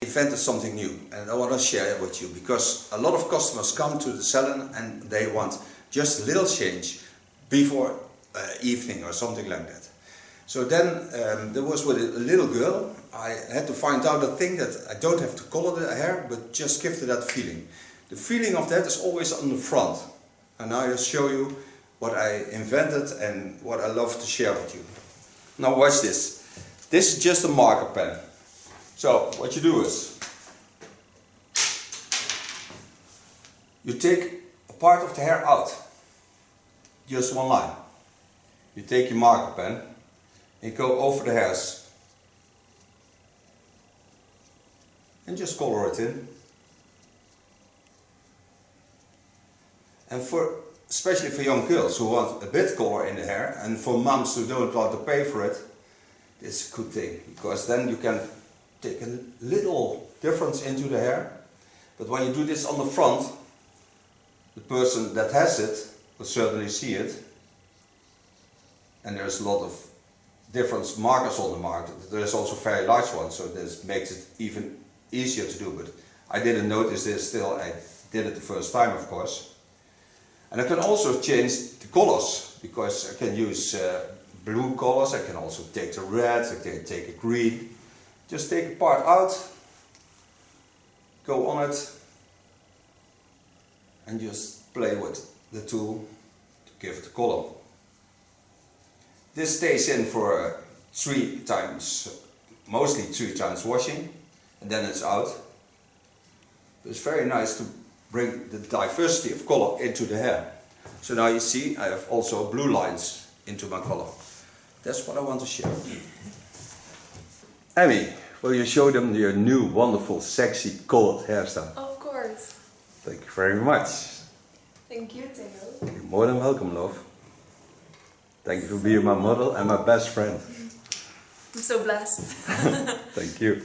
invented something new, and I want to share it with you, because a lot of customers come to the salon and they want just a little change before evening or something like that. So then there was with a little girl, I had to find out a thing that I don't have to color the hair, but just give it that feeling. The feeling of that is always on the front. And now I'll show you what I invented and what I love to share with you. Now watch this. This is just a marker pen. So what you do is, you take a part of the hair out, just one line. You take your marker pen and go over the hairs and just color it in. And especially for young girls who want a bit color in the hair, and for moms who don't want to pay for it, it's a good thing, because then you can take a little difference into the hair. But when you do this on the front, the person that has it will certainly see it. And there's a lot of different markers on the market. There's also very large ones, so this makes it even easier to do. But I didn't notice this till I did it the first time, of course. And I can also change the colors, because I can use blue colors, I can also take the red, I can take a green. Just take a part out, go on it, and just play with the tool to give it a color. This stays in for mostly 3 times washing, and then it's out. But it's very nice to bring the diversity of color into the hair. So now you see I have also blue lines into my color. That's what I want to share. Emmy, will you show them your new wonderful sexy colored hairstyle? Of course. Thank you very much. Thank you, Theo. You're more than welcome, love. Thank you for being my model and my best friend. I'm so blessed. Thank you.